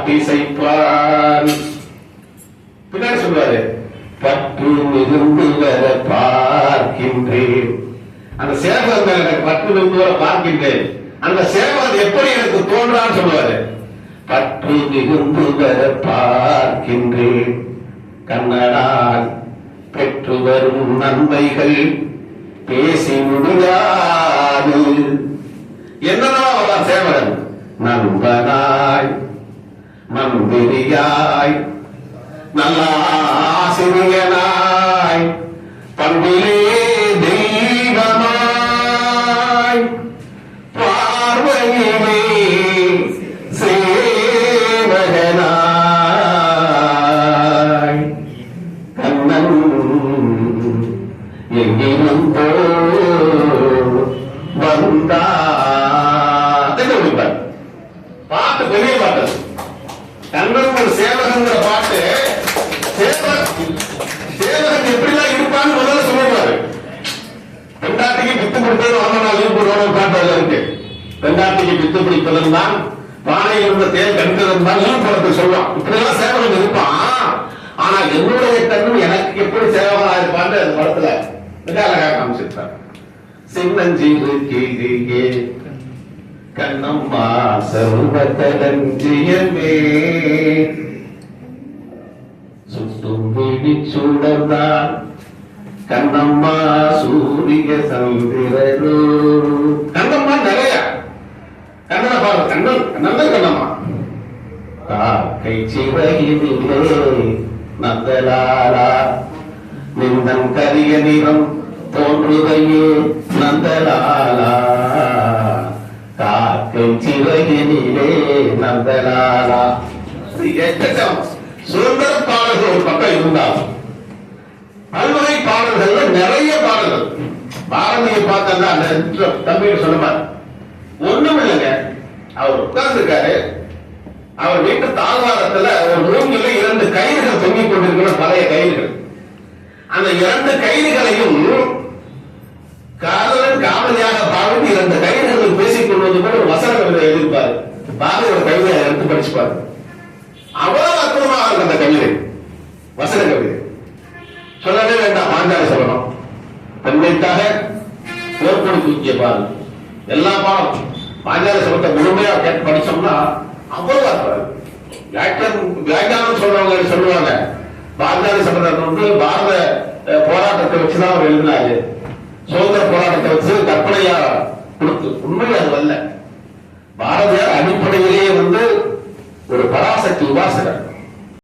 பாட்டிசைப்பான். பின்னாடி சொல்வாரு, பற்று மிகுந்து வர பார்க்கின்றேன். அந்த சேவகன் மேல எனக்கு பற்று மிகுந்து வர பார்க்கின்றேன். அந்த சேவகன் எப்படி எனக்கு தோன்றான்னு சொல்லுவாரு. பற்று மிகுந்து வர பார்க்கின்றேன், கண்ணனால் பெற்று வரும் நன்மைகள் பேசி முடியாது. என்னதான் வரலாம் சேவகன்? நண்பனாய், மந்திரியாய், நல்ல ஆசிரியனாய், பண்பிலே தெய்வமாய், பார்வையிலே சேவகனாய், கண்ணன் எங்கிலும் வந்தா. பாட்டு பெரிய பாட்டு. கண்ணன் ஒரு சேவகங்கிற பாட்டு. சேவகன் எப்படிலாம் இருப்பான்னு முதல்ல சொல்லுவாரு. பெண்டாட்டிக்கு பித்து பிடிப்பது வந்த நாள் லீவ் போடுவாங்க பாட்டு அதுல இருக்கு. பெண்டாட்டிக்கு பித்து பிடிப்பதும் தான், பானையில் இருந்த தேல் கணித்ததும் தான் லீவ் போடுறது சொல்லுவான். இப்படிலாம் சேவகன் இருப்பான். ஆனா என்னுடைய கண்ணும் எனக்கு எப்படி சேவகனா இருப்பான்னு அந்த படத்துல மிக அழகா காமிச்சிருப்பார். சின்னஞ்சிறு கீழியே கண்ணம்மா சர்வதலஞ்சியமே, சுட்டும் விழி சுடர்தான் கண்ணம்மா சூரிய சந்திரனோ. கண்ணம்மா நிறைய கண்ணனை பாரு. கண்ணன் கண்ணன் கண்ணம்மா. காக்கை சிவகினிலே நந்தலாலா, நிந்தன் கரிய நிறம் தோன்றுதையே நந்தலாலா, காக்கை சிவகினிலே நந்தலாலா. சுதந்திர பாடல்கள் ஒரு பக்கம் இருந்தாலும் பல்வகை பாடல்கள் நிறைய பாடல்கள். பாரதியை பார்த்தா தம்பியை சொன்ன ஒண்ணும் இல்லைங்க. அவர் உட்கார்ந்துருக்காரு. அவர் வீட்டு தாழ்வாரத்துல ஒரு மூங்கில 2 கயிறுகள் தொங்கிக் கொண்டிருக்கிற பழைய கயிறுகள். அந்த 2 கயிறுகளையும் காதலன் காதலியாக பாவித்து 2 கயிறுகள் பேசிக் கொள்வது கூட ஒரு வசன கவிதை எழுதியிருப்பாரு. பாரதி ஒரு கவிதை எடுத்து படிச்சுப்பாரு. அவ்வளவு அற்புதமாக இருக்கு அந்த கவிதை, வசன கவிதை. சொல்லவே வேண்டாம், பாஞ்சாலி சொல்லணும். பெண்மைக்காக போர்க்கொடி தூக்கிய பாரு. எல்லா பாடம் பாஞ்சாலி சொல்லத்தை முழுமையா கேட்டு படிச்சோம்னா அவ்வளவு அற்புதம். வியாக்கியானம் சொல்றவங்க சொல்லுவாங்க, பாஞ்சாலி சபதம் வந்து பாரத போராட்டத்தை வச்சுதான் அவர் எழுதினாரு. சுதந்திர போராட்டத்தை வச்சு கற்பனையா கொடுத்து உண்மை அது அல்ல. பாரதியார் அடிப்படையிலேயே வந்து ஒரு பராசக்தி உபாசகர்.